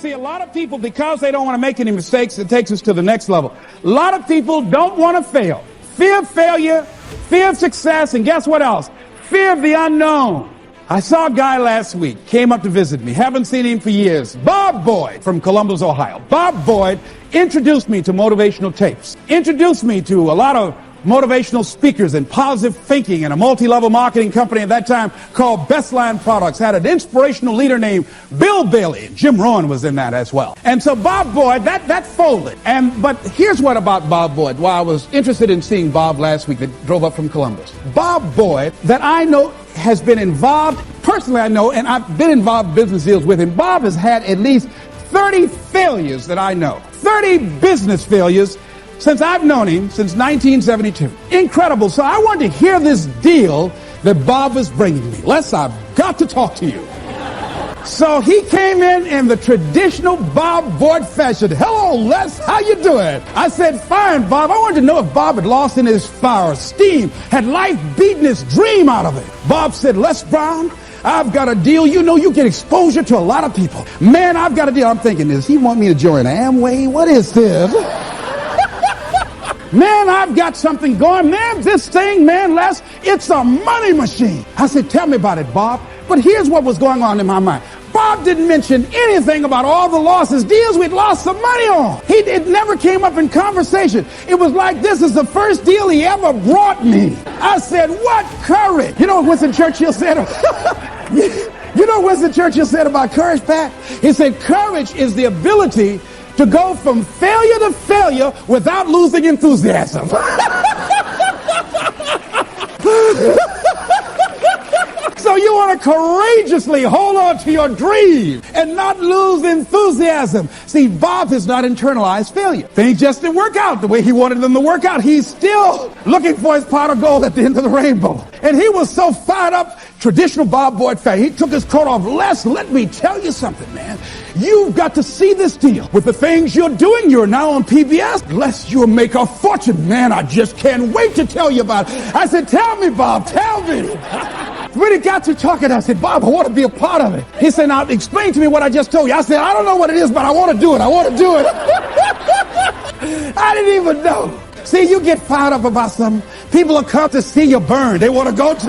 See, a lot of people, because they don't want to make any mistakes, it takes us to the next level. A lot of people don't want to fail. Fear of failure, fear of success, and guess what else? Fear of the unknown. I saw a guy last week, came up to visit me, haven't seen him for years. Bob Boyd from Columbus, Ohio. Bob Boyd introduced me to motivational tapes, introduced me to a lot of motivational speakers and positive thinking, and a multi-level marketing company at that time called Bestline Products had an inspirational leader named Bill Bailey. Jim Rohn was in that as well. And so Bob Boyd, that folded. But here's what about Bob Boyd, why I was interested in seeing Bob last week that drove up from Columbus. Bob Boyd, that I know has been involved, personally I know, and I've been involved in business deals with him. Bob has had at least 30 failures that I know, 30 business failures since I've known him, since 1972. Incredible. So I wanted to hear this deal that Bob is bringing me. Les, I've got to talk to you. So he came in the traditional Bob Boyd fashion. Hello, Les, how you doing? I said, fine, Bob. I wanted to know if Bob had lost in his fire, steam, had life beaten his dream out of it. Bob said, Les Brown, I've got a deal. You know, you get exposure to a lot of people. Man, I've got a deal. I'm thinking, does he want me to join Amway? What is this? Man, I've got something going. Man, this thing, man, Les, it's a money machine. I said, tell me about it, Bob. But here's what was going on in my mind. Bob didn't mention anything about all the losses, deals we'd lost some money on. It never came up in conversation. It was like, this is the first deal he ever brought me. I said, what courage? You know what Winston Churchill said? You know what Winston Churchill said about courage, Pat? He said, courage is the ability to go from failure to failure without losing enthusiasm. So you want to courageously hold on to your dream and not lose enthusiasm. See, Bob has not internalized failure. Things just didn't work out the way he wanted them to work out. He's still looking for his pot of gold at the end of the rainbow. And he was so fired up, traditional Bob Boyd fan. He took his coat off. Les, let me tell you something, man. You've got to see this deal. With the things you're doing, you're now on PBS. Les, you'll make a fortune. Man, I just can't wait to tell you about it. I said, tell me, Bob, tell me. When he got to talking, I said, Bob, I want to be a part of it. He said, now explain to me what I just told you. I said, I don't know what it is, but I want to do it. I want to do it. I didn't even know. See, you get fired up about something. People will come to see you burn. They want to go too.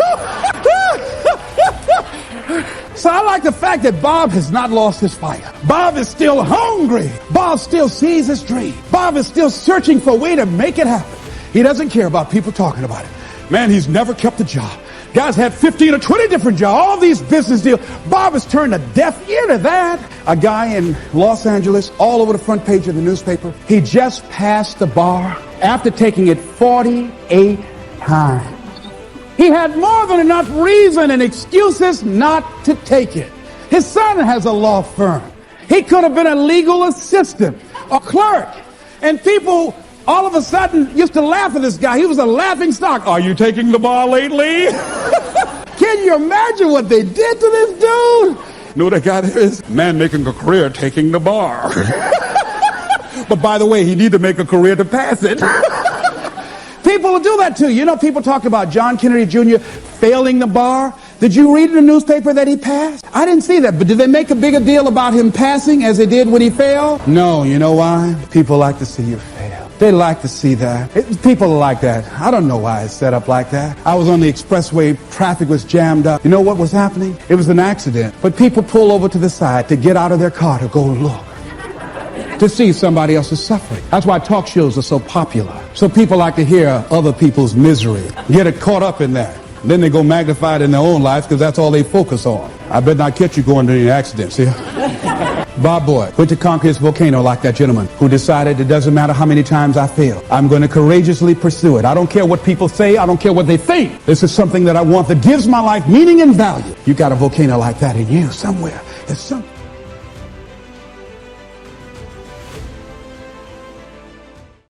So I like the fact that Bob has not lost his fire. Bob is still hungry. Bob still sees his dream. Bob is still searching for a way to make it happen. He doesn't care about people talking about it. Man, he's never kept a job. Guys had 15 or 20 different jobs, all these business deals. Bob has turned a deaf ear to that. A guy in Los Angeles, all over the front page of the newspaper, he just passed the bar after taking it 48 times. He had more than enough reason and excuses not to take it. His son has a law firm. He could have been a legal assistant, a clerk. And people all of a sudden used to laugh at this guy. He was a laughing stock. Are you taking the bar lately? Can you imagine what they did to this dude? Know what that guy there is? Man making a career taking the bar. But by the way, he need to make a career to pass it. People will do that too. You know, people talk about John Kennedy Jr. failing the bar. Did you read in the newspaper that he passed? I didn't see that, but did they make a bigger deal about him passing as they did when he failed? No, you know why? People like to see you fail. They like to see that. People are like that. I don't know why it's set up like that. I was on the expressway, traffic was jammed up. You know what was happening? It was an accident. But people pull over to the side to get out of their car to go look, to see somebody else's suffering. That's why talk shows are so popular. So people like to hear other people's misery, get it caught up in that. Then they go magnify it in their own life because that's all they focus on. I better not catch you going to any accidents, see? Bob Boyd went to conquer his volcano like that gentleman who decided it doesn't matter how many times I fail. I'm going to courageously pursue it. I don't care what people say. I don't care what they think. This is something that I want that gives my life meaning and value. You got a volcano like that in you somewhere. There's something.